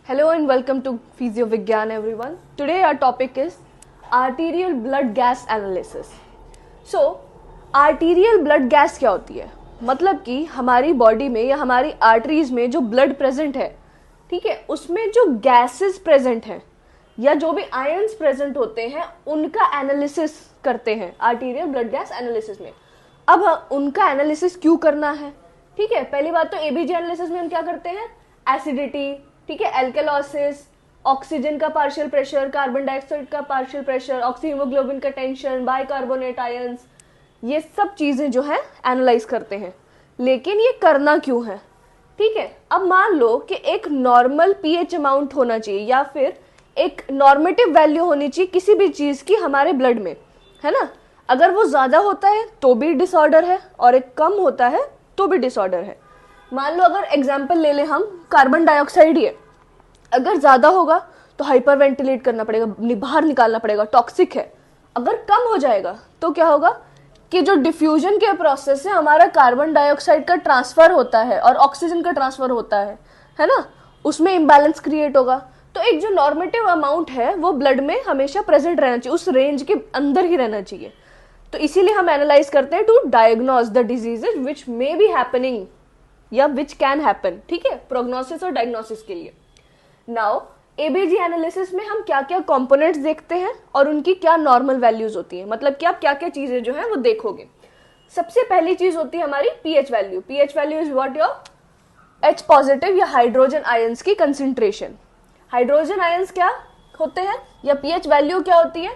Hello and welcome to Physio Vigyan everyone. Today our topic is arterial blood gas analysis. So arterial blood gas क्या होती है? मतलब कि हमारी body में या हमारी आर्टरीज में जो ब्लड प्रेजेंट है, ठीक है, उसमें जो गैसेस प्रेजेंट हैं या जो भी आयंस प्रेजेंट होते हैं उनका एनालिसिस करते हैं आर्टीरियल ब्लड गैस एनालिसिस में। अब उनका एनालिसिस क्यों करना है? ठीक है, पहली बात तो एबीजी एनालिसिस में हम क्या करते हैं, एसिडिटी, ठीक है, एल्केलॉसिस, ऑक्सीजन का पार्शियल प्रेशर, कार्बन डाइऑक्साइड का पार्शियल प्रेशर, ऑक्सीहीमोग्लोबिन का टेंशन, बाइकार्बोनेट आयंस, ये सब चीजें जो है एनालाइज करते हैं। लेकिन ये करना क्यों है? ठीक है, अब मान लो कि एक नॉर्मल पीएच अमाउंट होना चाहिए या फिर एक नॉर्मेटिव वैल्यू होनी चाहिए किसी भी चीज की हमारे ब्लड में, है ना। अगर वो ज्यादा होता है तो भी डिसऑर्डर है और एक कम होता है तो भी डिसऑर्डर है। मान लो अगर एग्जाम्पल ले ले हम, कार्बन डाइऑक्साइड ही है, अगर ज्यादा होगा तो हाइपर वेंटिलेट करना पड़ेगा, बाहर निकालना पड़ेगा, टॉक्सिक है। अगर कम हो जाएगा तो क्या होगा कि जो डिफ्यूजन के प्रोसेस से हमारा कार्बन डाइऑक्साइड का ट्रांसफर होता है और ऑक्सीजन का ट्रांसफर होता है ना, उसमें इम्बैलेंस क्रिएट होगा। तो एक जो नॉर्मेटिव अमाउंट है वो ब्लड में हमेशा प्रेजेंट रहना चाहिए, उस रेंज के अंदर ही रहना चाहिए। तो इसीलिए हम एनालाइज करते हैं to diagnose the diseases which may be happening या विच कैन हैपन, ठीक है, प्रोग्नोसिस और डायग्नोसिस के लिए। नाउ एबीजी एनालिसिस में हम क्या क्या कंपोनेंट्स देखते हैं और उनकी क्या नॉर्मल वैल्यूज होती हैं, मतलब कि आप क्या क्या चीजें जो है वो देखोगे। सबसे पहली चीज होती है हमारी pH value. PH value is what your H positive या हाइड्रोजन आयंस की कंसेंट्रेशन। हाइड्रोजन आयंस क्या होते हैं या पीएच वैल्यू क्या होती है?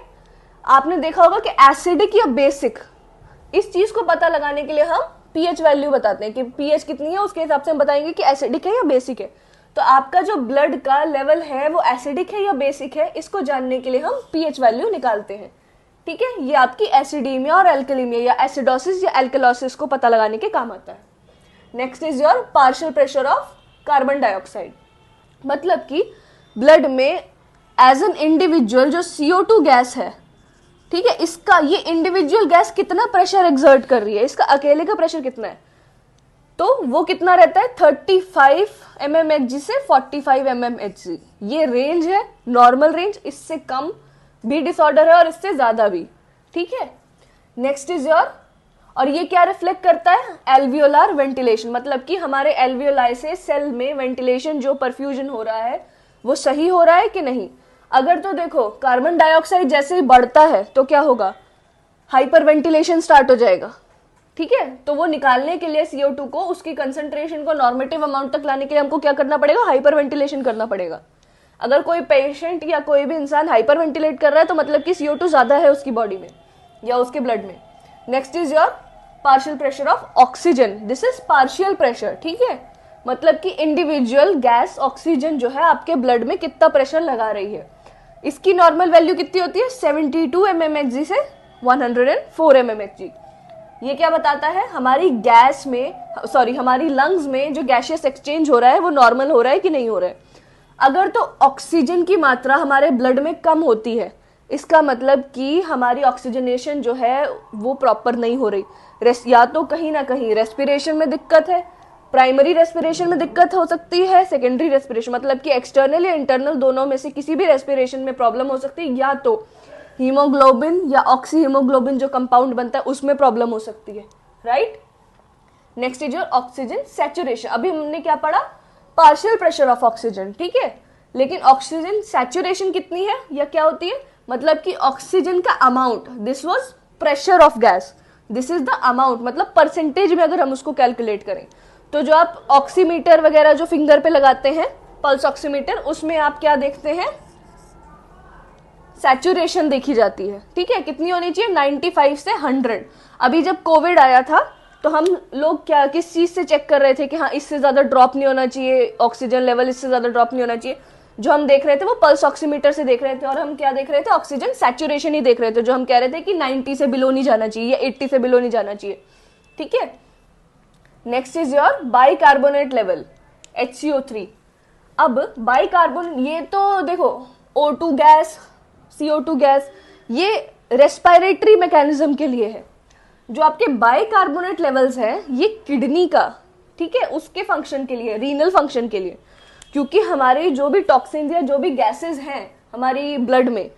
आपने देखा होगा कि एसिडिक या बेसिक, इस चीज को पता लगाने के लिए हम पीएच वैल्यू बताते हैं कि पीएच कितनी है, उसके हिसाब से हम बताएंगे कि एसिडिक है या बेसिक है। तो आपका जो ब्लड का लेवल है वो एसिडिक है या बेसिक है, इसको जानने के लिए हम पीएच वैल्यू निकालते हैं। ठीक है, ये आपकी एसिडीमिया और एल्कलीमिया या एसिडोसिस या एल्कलोसिस को पता लगाने के काम आता है। Next is your partial pressure of carbon dioxide, मतलब कि ब्लड में एज एन इंडिविजुअल जो CO2 गैस है, ठीक है, इसका ये इंडिविजुअल गैस कितना प्रेशर एक्सर्ट कर रही है, इसका अकेले का प्रेशर कितना है, तो वो कितना रहता है 35 mmHg से 45 mmHg। ये रेंज है नॉर्मल रेंज, इससे कम भी डिसऑर्डर है और इससे ज्यादा भी। ठीक है, नेक्स्ट इज योर, और ये क्या रिफ्लेक्ट करता है, एल्वियोलार वेंटिलेशन, मतलब कि हमारे एल्वियोलाई से सेल में वेंटिलेशन जो परफ्यूजन हो रहा है वो सही हो रहा है कि नहीं। अगर तो देखो कार्बन डाइऑक्साइड जैसे ही बढ़ता है तो क्या होगा, हाइपर वेंटिलेशन स्टार्ट हो जाएगा। ठीक है, तो वो निकालने के लिए CO2 को, उसकी कंसंट्रेशन को नॉर्मेटिव अमाउंट तक लाने के लिए हमको क्या करना पड़ेगा, हाइपर वेंटिलेशन करना पड़ेगा। अगर कोई पेशेंट या कोई भी इंसान हाइपर वेंटिलेट कर रहा है तो मतलब कि CO2 ज्यादा है उसकी बॉडी में या उसके ब्लड में। Next is your partial pressure of oxygen. This is partial pressure, ठीक है, मतलब कि इंडिविजुअल गैस ऑक्सीजन जो है आपके ब्लड में कितना प्रेशर लगा रही है। इसकी नॉर्मल वैल्यू कितनी होती है, 72 mmHg से 104 mmHg। ये क्या बताता है, हमारी गैस में, सॉरी, हमारी लंग्स में जो गैसियस एक्सचेंज हो रहा है वो नॉर्मल हो रहा है कि नहीं हो रहा है। अगर तो ऑक्सीजन की मात्रा हमारे ब्लड में कम होती है, इसका मतलब कि हमारी ऑक्सीजनेशन जो है वो प्रॉपर नहीं हो रही, या तो कहीं ना कहीं रेस्पिरेशन में दिक्कत है, प्राइमरी रेस्पिरेशन में दिक्कत हो सकती है, सेकेंडरी रेस्पिरेशन मतलब कि एक्सटर्नल या इंटरनल दोनों में से किसी भी रेस्पिरेशन में प्रॉब्लम हो सकती है, या तो हीमोग्लोबिन या ऑक्सीहीमोग्लोबिन जो कंपाउंड बनता है उसमें प्रॉब्लम हो सकती है, right. Next is your oxygen saturation. अभी हमने क्या पढ़ा, पार्शियल प्रेशर ऑफ ऑक्सीजन, ठीक है, लेकिन ऑक्सीजन सैचुरेशन कितनी है या क्या होती है, मतलब कि ऑक्सीजन का amount, this was pressure of gas, this is the amount, मतलब परसेंटेज में अगर हम उसको कैलकुलेट करें तो जो आप ऑक्सीमीटर वगैरह जो फिंगर पे लगाते हैं, पल्स ऑक्सीमीटर, उसमें आप क्या देखते हैं, सैचुरेशन देखी जाती है। ठीक है, कितनी होनी चाहिए, 95 से 100। अभी जब कोविड आया था तो हम लोग क्या, किस चीज से चेक कर रहे थे कि हाँ इससे ज्यादा ड्रॉप नहीं होना चाहिए, ऑक्सीजन लेवल इससे ज्यादा ड्रॉप नहीं होना चाहिए। जो हम देख रहे थे वो पल्स ऑक्सीमीटर से देख रहे थे, और हम क्या देख रहे थे, ऑक्सीजन सैचुरेशन ही देख रहे थे, जो हम कह रहे थे कि 90 से बिलो नहीं जाना चाहिए या 80 से बिलो नहीं जाना चाहिए। ठीक है, next is your bicarbonate level, HCO3। अब बाइकार्बोनेट, ये तो देखो O2 गैस, CO2 गैस, ये रेस्पिरेटरी मैकेनिज्म के लिए है। जो आपके बाइकार्बोनेट लेवल्स है ये किडनी का, ठीक है, उसके फंक्शन के लिए, रीनल फंक्शन के लिए। क्योंकि हमारे जो भी टॉक्सिन या जो भी गैसेस हैं हमारी ब्लड में,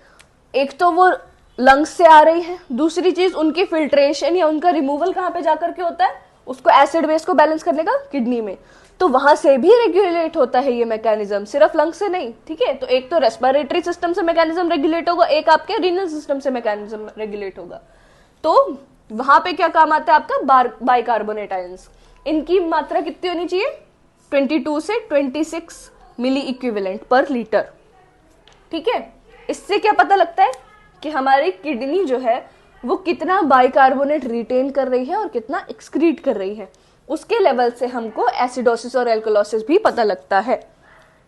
एक तो वो लंग्स से आ रही है, दूसरी चीज उनकी फिल्ट्रेशन या उनका रिमूवल कहाँ पे जाकर के होता है, उसको एसिड बेस को बैलेंस करने का किडनी में, तो वहां से भी रेगुलेट होता है ये मैकेनिज्म, सिर्फ लंग्स से नहीं, ठीक है। तो एक तो रेस्पिरेटरी सिस्टम से मैकेनिज्म रेगुलेट होगा, एक आपके रीनल सिस्टम से मैकेनिज्म रेगुलेट होगा। तो वहां पे क्या काम आता है आपका बाइकार्बोनेट आयंस। इनकी मात्रा कितनी होनी चाहिए, 22 से 26 मिली इक्विवेलेंट पर लीटर, ठीक है। इससे क्या पता लगता है कि हमारी किडनी जो है वो कितना बाइकार्बोनेट रिटेन कर रही है और कितना एक्सक्रीट कर रही है, उसके लेवल से हमको एसिडोसिस और एल्कलोसिस भी पता लगता है,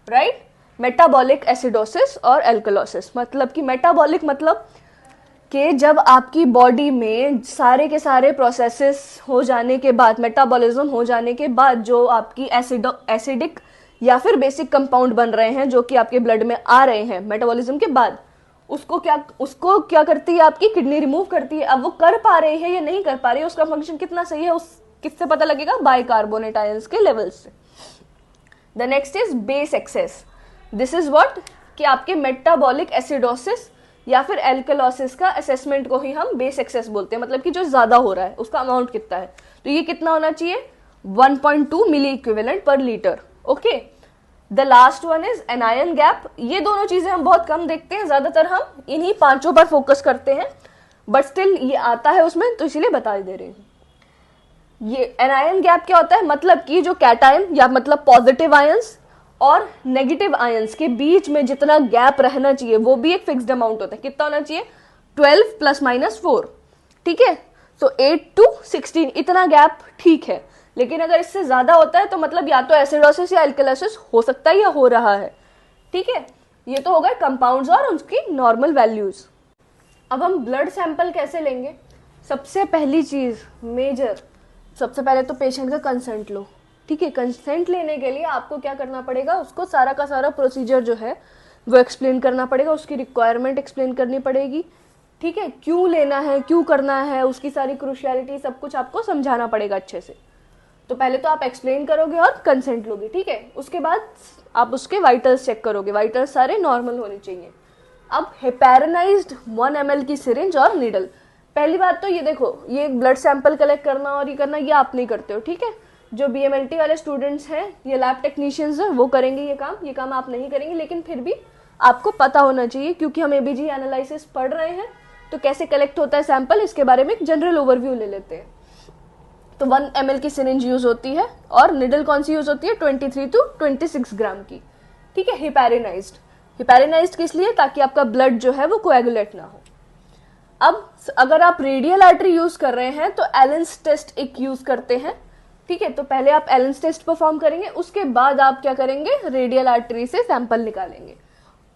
राइट। मेटाबॉलिक एसिडोसिस और एल्कलोसिस मतलब कि मेटाबॉलिक मतलब कि जब आपकी बॉडी में सारे के सारे प्रोसेसेस हो जाने के बाद, मेटाबॉलिज्म हो जाने के बाद जो आपकी एसिडिक या फिर बेसिक कंपाउंड बन रहे हैं जो कि आपके ब्लड में आ रहे हैं मेटाबॉलिज्म के बाद, उसको क्या करती है आपकी किडनी, रिमूव करती है। अब वो कर पा रही है या नहीं कर पा रही है, उसका फंक्शन कितना सही है, उस किससे पता लगेगा, बाइकार्बोनेट आयंस के लेवल से। The next is base excess. This is what कि आपके मेटाबॉलिक एसिडोसिस या फिर एल्कलोसिस का असेसमेंट को ही हम बेस एक्सेस बोलते हैं, मतलब कि जो ज्यादा हो रहा है उसका अमाउंट कितना है। तो ये कितना होना चाहिए, 1.2 milliequivalent per litre, okay. The last one is anion gap. ये दोनों चीजें हम बहुत कम देखते हैं, ज्यादातर हम इन्हीं पांचों पर फोकस करते हैं, बट स्टिल ये आता है उसमें तो इसीलिए बता दे रहे हैं। ये एनायन गैप क्या होता है, मतलब कि जो कैटायन या मतलब पॉजिटिव आयंस और नेगेटिव आयंस के बीच में जितना गैप रहना चाहिए वो भी एक फिक्स्ड अमाउंट होता है। कितना होना चाहिए, 12 ± 4, ठीक है। तो 8 to 16 इतना गैप ठीक है, लेकिन अगर इससे ज्यादा होता है तो मतलब या तो एसिडोसिस या एल्कलोसिस हो सकता है या हो रहा है, ठीक है। ये तो हो गए कंपाउंड्स और उसकी नॉर्मल वैल्यूज। अब हम ब्लड सैंपल कैसे लेंगे, सबसे पहली चीज मेजर, सबसे पहले तो पेशेंट का कंसेंट लो, ठीक है। कंसेंट लेने के लिए आपको क्या करना पड़ेगा, उसको सारा का सारा प्रोसीजर जो है वो एक्सप्लेन करना पड़ेगा, उसकी रिक्वायरमेंट एक्सप्लेन करनी पड़ेगी, ठीक है। क्यों लेना है, क्यों करना है, उसकी सारी क्रूशियलिटी सब कुछ आपको समझाना पड़ेगा अच्छे से। तो पहले तो आप एक्सप्लेन करोगे और कंसेंट लोगे, ठीक है। उसके बाद आप उसके वाइटल्स चेक करोगे, वाइटल्स सारे नॉर्मल होने चाहिए। अब हेपेरानाइज्ड 1 ml की सिरिंज और नीडल। पहली बात तो ये देखो, ये ब्लड सैंपल कलेक्ट करना और ये करना ये आप नहीं करते हो, ठीक है। जो BMLT वाले स्टूडेंट्स हैं, ये लैब टेक्नीशियंस हैं, वो करेंगे ये काम आप नहीं करेंगे, लेकिन फिर भी आपको पता होना चाहिए क्योंकि हम ABG एनालिसिस पढ़ रहे हैं, तो कैसे कलेक्ट होता है सैंपल इसके बारे में एक जनरल ओवरव्यू ले लेते हैं। तो 1 ml की सिरिंज यूज होती है और निडल कौन सी यूज होती है, 23 to 26 ग्राम की, ठीक है। हिपैरिनाइज्ड किस लिए, ताकि आपका ब्लड जो है वो कोएगुलेट ना हो। अब अगर आप रेडियल आर्टरी यूज कर रहे हैं तो एलेंस टेस्ट एक यूज करते हैं, ठीक है। तो पहले आप एलेंस टेस्ट परफॉर्म करेंगे, उसके बाद आप क्या करेंगे, रेडियल आर्टरी से सैंपल निकालेंगे।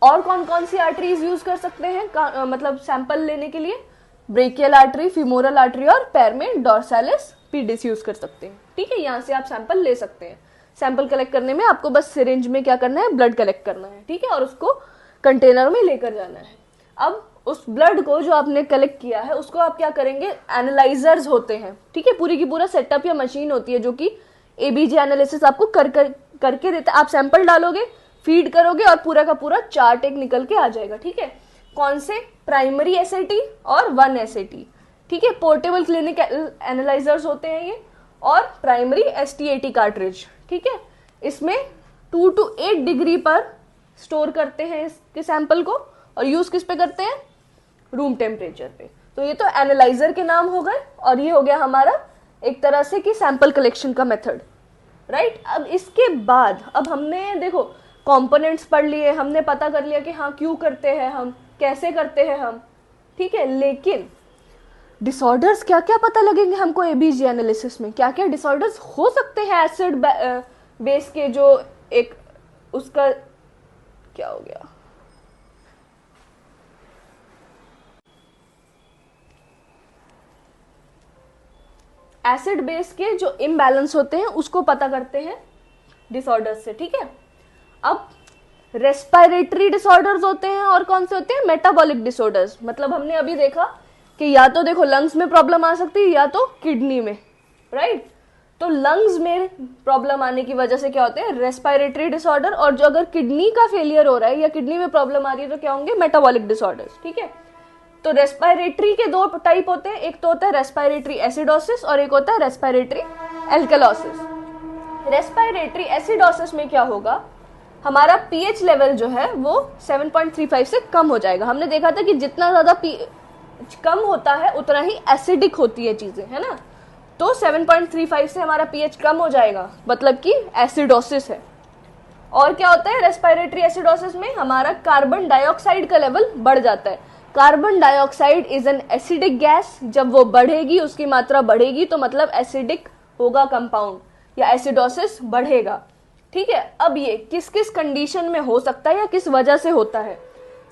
और कौन कौन सी आर्टरीज यूज कर सकते हैं मतलब सैंपल लेने के लिए, ब्रेकियल आर्टरी, फिमोरल आर्टरी और पैर में डॉर्सालिस पीडिस यूज कर सकते हैं, ठीक है। यहाँ से आप सैंपल ले सकते हैं। सैंपल कलेक्ट करने में आपको बस सिरिंज में क्या करना है, ब्लड कलेक्ट करना है, ठीक है, और उसको कंटेनर में लेकर जाना है। अब उस ब्लड को जो आपने कलेक्ट किया है उसको आप क्या करेंगे, एनालाइजर्स होते हैं, ठीक है, पूरी की पूरा सेटअप या मशीन होती है जो कि ABG एनालिसिस आपको करके देता है। आप सैंपल डालोगे, फीड करोगे और पूरा का पूरा चार्ट एक निकल के आ जाएगा, ठीक है। कौन से, प्राइमरी SAT और 1 SAT, ठीक है। पोर्टेबल क्लिनिक एनालाइजर्स होते हैं ये, और प्राइमरी STAT कार्ट्रिज, ठीक है। इसमें 2 to 8 डिग्री पर स्टोर करते हैं इसके सैंपल को, और यूज किस पे करते हैं, रूम टेम्परेचर पे। तो ये तो एनालाइजर के नाम हो गए, और ये हो गया हमारा एक तरह से कि सैंपल कलेक्शन का मेथड, राइट। अब इसके बाद अब हमने देखो कंपोनेंट्स पढ़ लिए, हमने पता कर लिया कि हाँ क्यों करते हैं हम, कैसे करते हैं हम, ठीक है। लेकिन डिसऑर्डर्स क्या क्या पता लगेंगे हमको ABG एनालिसिस में, क्या क्या डिसऑर्डर्स हो सकते हैं एसिड बेस के, जो एक उसका क्या हो गया, एसिड बेस के जो इम्बैलेंस होते हैं उसको पता करते हैं डिसऑर्डर्स से, ठीक है। अब रेस्पिरेटरी डिसऑर्डर्स होते हैं और कौन से होते हैं, मेटाबॉलिक डिसऑर्डर्स। मतलब हमने अभी देखा कि या तो देखो लंग्स में प्रॉब्लम आ सकती है या तो किडनी में, राइट। तो लंग्स में प्रॉब्लम आने की वजह से क्या होते हैं, रेस्पिरेटरी डिसऑर्डर। और जो अगर किडनी का फेलियर हो रहा है या किडनी में प्रॉब्लम आ रही है तो क्या होंगे, मेटाबॉलिक डिसऑर्डर्स। ठीक है, तो रेस्पिरेटरी के दो टाइप होते हैं, एक तो होता है रेस्पिरेटरी एसिडोसिस और एक होता है रेस्पिरेटरी एल्कलोसिस। रेस्पिरेटरी एसिडोसिस में क्या होगा, हमारा पीएच लेवल जो है वो 7.35 से कम हो जाएगा। हमने देखा था कि जितना ज्यादा पीएच कम होता है उतना ही एसिडिक होती है चीजें, है ना। तो 7.35 से हमारा पीएच कम हो जाएगा, मतलब कि एसिडोसिस है। और क्या होता है रेस्पिरेटरी एसिडोसिस में, हमारा कार्बन डाइऑक्साइड का लेवल बढ़ जाता है। Carbon dioxide is an acidic gas, जब वो बढ़ेगी, उसकी मात्रा बढ़ेगी तो मतलब एसिडिक होगा कंपाउंड या एसिडोसिस बढ़ेगा। ठीक है, अब ये किस किस कंडीशन में हो सकता है या किस वजह से होता है।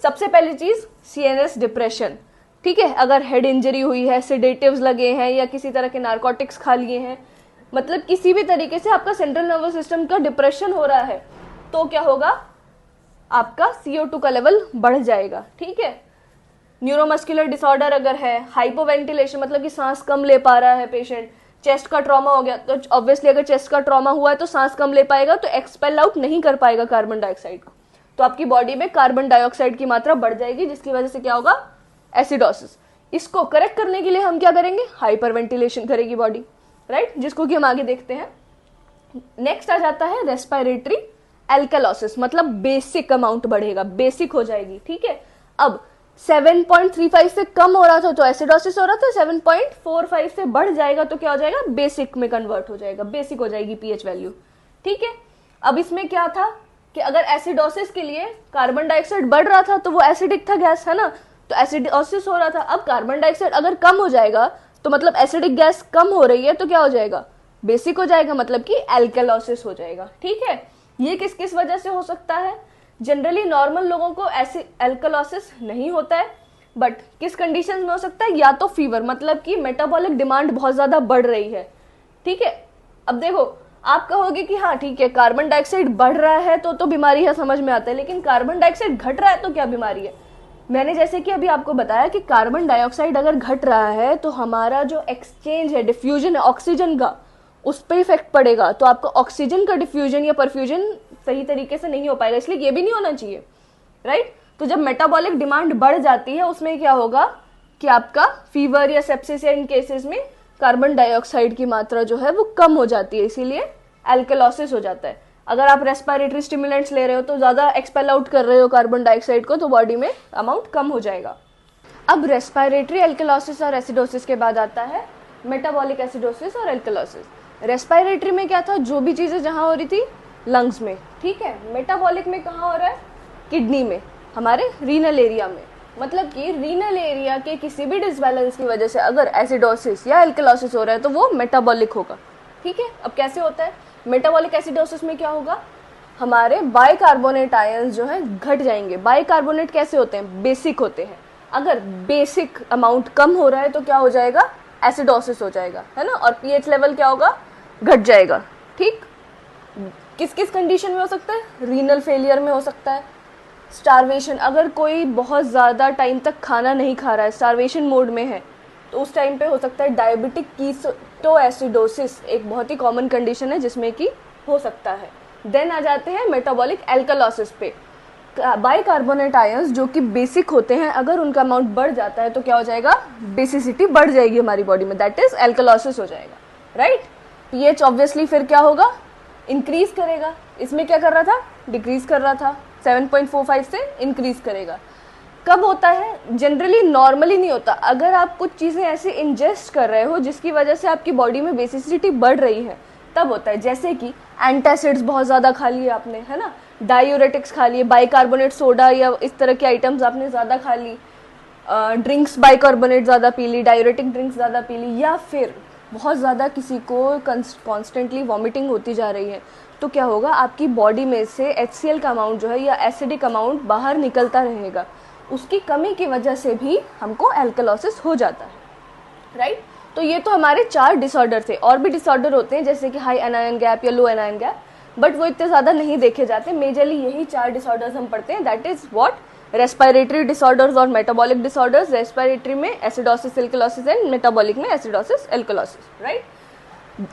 सबसे पहली चीज सीएनएस डिप्रेशन। ठीक है, अगर हेड इंजरी हुई है, सेडेटिव्स लगे हैं या किसी तरह के नारकोटिक्स खा लिए हैं, मतलब किसी भी तरीके से आपका सेंट्रल नर्वस सिस्टम का डिप्रेशन हो रहा है, तो क्या होगा, आपका CO2 का लेवल बढ़ जाएगा। ठीक है, न्यूरोमस्कुलर डिसऑर्डर अगर है, हाइपोवेंटिलेशन मतलब कि सांस कम ले पा रहा है पेशेंट, चेस्ट का ट्रॉमा हो गया तो ऑब्वियसली अगर चेस्ट का ट्रॉमा हुआ है तो सांस कम ले पाएगा, तो एक्सपेल आउट नहीं कर पाएगा कार्बन डाइऑक्साइड को, तो आपकी बॉडी में कार्बन डाइऑक्साइड की मात्रा बढ़ जाएगी, जिसकी वजह से क्या होगा, एसिडोसिस। इसको करेक्ट करने के लिए हम क्या करेंगे, हाइपरवेंटिलेशन करेगी बॉडी, राइट, जिसको कि हम आगे देखते हैं। नेक्स्ट आ जाता है रेस्पिरेटरी एल्कलोसिस, मतलब बेसिक अमाउंट बढ़ेगा, बेसिक हो जाएगी। ठीक है, अब 7.35 से कम हो रहा था तो एसिडोसिस हो रहा था, 7.45 से बढ़ जाएगा तो क्या हो जाएगा, बेसिक में कन्वर्ट हो जाएगा, बेसिक हो जाएगी पीएच वैल्यू। ठीक है, अब इसमें क्या था कि अगर एसिडोसिस के लिए कार्बन डाइऑक्साइड बढ़ रहा था तो वो एसिडिक था गैस, है ना, तो एसिडोसिस हो रहा था। अब कार्बन डाइऑक्साइड अगर कम हो जाएगा तो मतलब एसिडिक गैस कम हो रही है तो क्या हो जाएगा, बेसिक हो जाएगा, मतलब कि एल्कलोसिस हो जाएगा। ठीक है, ये किस किस वजह से हो सकता है, जनरली नॉर्मल लोगों को ऐसे एल्कलोसिस नहीं होता है, बट किस कंडीशन में हो सकता है, या तो फीवर, मतलब कि मेटाबॉलिक डिमांड बहुत ज्यादा बढ़ रही है। ठीक है, अब देखो आप कहोगे कि हाँ ठीक है कार्बन डाइऑक्साइड बढ़ रहा है तो बीमारी है, समझ में आता है, लेकिन कार्बन डाइऑक्साइड घट रहा है तो क्या बीमारी है। मैंने जैसे कि अभी आपको बताया कि कार्बन डाइऑक्साइड अगर घट रहा है तो हमारा जो एक्सचेंज है, डिफ्यूजन है ऑक्सीजन का, उस पर इफेक्ट पड़ेगा, तो आपका ऑक्सीजन का डिफ्यूजन या परफ्यूजन सही तरीके से नहीं हो पाएगा, इसलिए ये भी नहीं होना चाहिए, राइट। तो जब मेटाबॉलिक डिमांड बढ़ जाती है उसमें क्या होगा कि आपका फीवर या सेप्सिस या इन केसेस में कार्बन डाइऑक्साइड की मात्रा जो है वो कम हो जाती है, इसीलिए एल्कलोसिस हो जाता है। अगर आप रेस्पिरेटरी स्टिमुलेंट्स ले रहे हो तो ज्यादा एक्सपेल आउट कर रहे हो कार्बन डाइऑक्साइड को, तो बॉडी में अमाउंट कम हो जाएगा। अब रेस्पिरेटरी एल्कलोसिस और एसिडोसिस के बाद आता है मेटाबॉलिक एसिडोसिस और एल्कलोसिस। रेस्पिरेटरी में क्या था, जो भी चीजें जहां हो रही थी लंग्स में, ठीक है। मेटाबॉलिक में कहाँ हो रहा है, किडनी में, हमारे रीनल एरिया में, मतलब कि रीनल एरिया के किसी भी डिसबैलेंस की वजह से अगर एसिडोसिस या एल्कलोसिस हो रहा है तो वो मेटाबॉलिक होगा। ठीक है, अब कैसे होता है मेटाबॉलिक एसिडोसिस में, क्या होगा, हमारे बाइकार्बोनेट आयंस जो है घट जाएंगे। बाइकार्बोनेट कैसे होते हैं, बेसिक होते हैं। अगर बेसिक अमाउंट कम हो रहा है तो क्या हो जाएगा, एसिडोसिस हो जाएगा, है ना, और पीएच लेवल क्या होगा, घट जाएगा। ठीक, किस किस कंडीशन में हो सकता है, रीनल फेलियर में हो सकता है, स्टारवेशन, अगर कोई बहुत ज़्यादा टाइम तक खाना नहीं खा रहा है, स्टारवेशन मोड में है, तो उस टाइम पे हो सकता है डायबिटिक कीटोएसिडोसिस, एक बहुत ही कॉमन कंडीशन है जिसमें कि हो सकता है। देन आ जाते हैं मेटाबॉलिक एल्कलोसिस पे। बाइकार्बोनेट आयंस जो कि बेसिक होते हैं, अगर उनका अमाउंट बढ़ जाता है तो क्या हो जाएगा, बेसिसिटी बढ़ जाएगी हमारी बॉडी में, दैट इज एल्कलोसिस हो जाएगा, राइट। पीएच ऑब्वियसली फिर क्या होगा, इंक्रीज करेगा। इसमें क्या कर रहा था, डिक्रीज कर रहा था, 7.45 से इंक्रीज करेगा। कब होता है, जनरली नॉर्मली नहीं होता। अगर आप कुछ चीज़ें ऐसे इंजेस्ट कर रहे हो जिसकी वजह से आपकी बॉडी में बेसिसिटी बढ़ रही है, तब होता है। जैसे कि एंटासिड्स बहुत ज़्यादा खा लिए आपने, है ना, डायूरेटिक्स खा लिए, बाइकार्बोनेट सोडा या इस तरह के आइटम्स आपने ज़्यादा खा ली, ड्रिंक्स बाइकार्बोनेट ज़्यादा पी ली, डायूरेटिक ड्रिंक्स ज़्यादा पी ली, या फिर बहुत ज़्यादा किसी को कॉन्स्टेंटली वॉमिटिंग होती जा रही है, तो क्या होगा, आपकी बॉडी में से HCl का अमाउंट जो है या एसिडिक अमाउंट बाहर निकलता रहेगा। उसकी कमी की वजह से भी हमको एल्कलोसिस हो जाता है, राइट। तो ये तो हमारे 4 डिसऑर्डर थे। और भी डिसऑर्डर होते हैं जैसे कि हाई एनायन गैप या लो एनायन गैप, बट वो इतने ज़्यादा नहीं देखे जाते। मेजरली यही 4 डिसऑर्डर्स हम पढ़ते हैं, that is what, respiratory disorders और मेटाबॉलिक डिसऑर्डर्स। रेस्पिरेटरी में एसिडोसिस एल्कलोसिस एंड मेटाबॉलिक में एसिडोसिस एल्कलोसिस, राइट।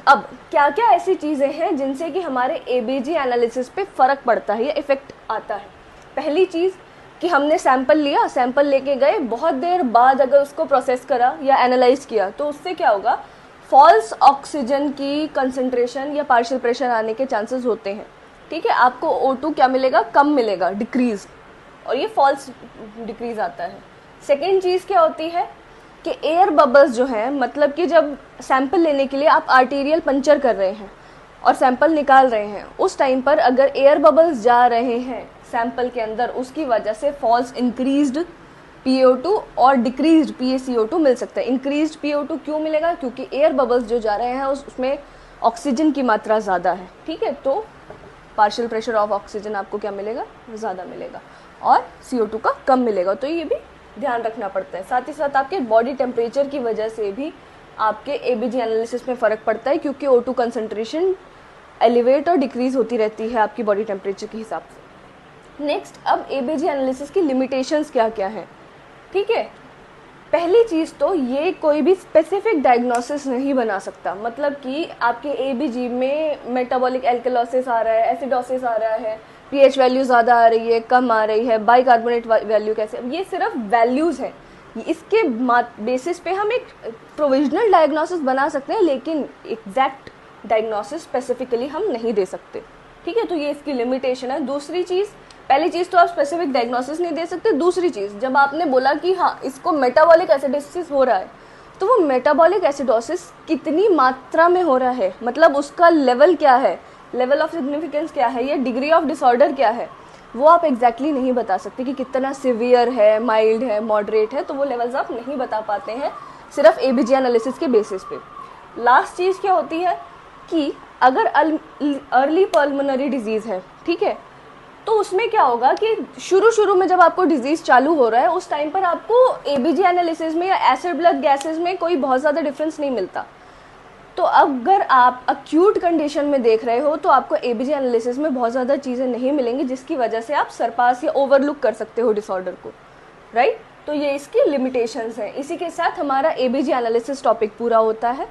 अब क्या क्या ऐसी चीज़ें हैं जिनसे कि हमारे एबीजी एनालिसिस पे फ़र्क पड़ता है या इफ़ेक्ट आता है। पहली चीज़ कि हमने सैंपल लिया, सैंपल लेके गए, बहुत देर बाद अगर उसको प्रोसेस करा या एनालाइज किया तो उससे क्या होगा, फॉल्स ऑक्सीजन की कंसंट्रेशन या पार्शियल प्रेशर आने के चांसेस होते हैं। ठीक है, आपको O2 क्या मिलेगा, कम मिलेगा, डिक्रीज, और ये फॉल्स डिक्रीज आता है। सेकेंड चीज़ क्या होती है कि एयर बबल्स जो हैं, मतलब कि जब सैंपल लेने के लिए आप आर्टीरियल पंचर कर रहे हैं और सैंपल निकाल रहे हैं, उस टाइम पर अगर एयर बबल्स जा रहे हैं सैंपल के अंदर, उसकी वजह से फॉल्स इंक्रीज्ड PO2 और डिक्रीज्ड PaCO2 मिल सकता है। इंक्रीज्ड PO2 क्यों मिलेगा, क्योंकि एयर बबल्स जो जा रहे हैं उसमें ऑक्सीजन की मात्रा ज़्यादा है। ठीक है, तो पार्शियल प्रेशर ऑफ ऑक्सीजन आपको क्या मिलेगा, ज़्यादा मिलेगा, और CO2 का कम मिलेगा। तो ये भी ध्यान रखना पड़ता है। साथ ही साथ आपके बॉडी टेम्परेचर की वजह से भी आपके एबीजी एनालिसिस में फ़र्क पड़ता है, क्योंकि O2 कंसंट्रेशन एलिवेट और डिक्रीज होती रहती है आपकी बॉडी टेम्परेचर के हिसाब से। नेक्स्ट, अब एबीजी एनालिसिस की लिमिटेशंस क्या क्या हैं। ठीक है, पहली चीज़ तो ये कोई भी स्पेसिफिक डायग्नोसिस नहीं बना सकता, मतलब कि आपके एबीजी में मेटाबॉलिक एल्कलोसिस आ रहा है, एसिडोसिस आ रहा है, पीएच वैल्यू ज़्यादा आ रही है, कम आ रही है, बाइकार्बोनेट वैल्यू कैसे, ये सिर्फ वैल्यूज़ हैं। इसके बेसिस पे हम एक प्रोविजनल डायग्नोसिस बना सकते हैं, लेकिन एग्जैक्ट डायग्नोसिस स्पेसिफिकली हम नहीं दे सकते। ठीक है, तो ये इसकी लिमिटेशन है। दूसरी चीज़, पहली चीज़ तो आप स्पेसिफिक डायग्नोसिस नहीं दे सकते। दूसरी चीज़, जब आपने बोला कि हाँ इसको मेटाबॉलिक एसिडोसिस हो रहा है, तो वो मेटाबॉलिक एसिडोसिस कितनी मात्रा में हो रहा है, मतलब उसका लेवल क्या है, लेवल ऑफ सिग्निफिकेंस क्या है, या डिग्री ऑफ डिसऑर्डर क्या है, वो आप एग्जैक्टली नहीं बता सकते कि कितना सिवियर है, माइल्ड है, मॉडरेट है। तो वो लेवल्स आप नहीं बता पाते हैं सिर्फ एबीजी एनालिसिस के बेसिस पे। लास्ट चीज़ क्या होती है कि अगर अर्ली पल्मोनरी डिजीज़ है, ठीक है, तो उसमें क्या होगा कि शुरू में जब आपको डिजीज़ चालू हो रहा है, उस टाइम पर आपको एबीजी एनालिसिस में या एसिड ब्लड गैसेस में कोई बहुत ज़्यादा डिफरेंस नहीं मिलता। तो अगर आप अक्यूट कंडीशन में देख रहे हो तो आपको एबीजी एनालिसिस में बहुत ज़्यादा चीज़ें नहीं मिलेंगी, जिसकी वजह से आप सरपास या ओवरलुक कर सकते हो डिसऑर्डर को, राइट। तो ये इसकी लिमिटेशंस हैं। इसी के साथ हमारा एबीजी एनालिसिस टॉपिक पूरा होता है।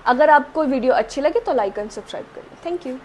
अगर आपको वीडियो अच्छी लगे तो लाइक एंड सब्सक्राइब करिए। Thank you.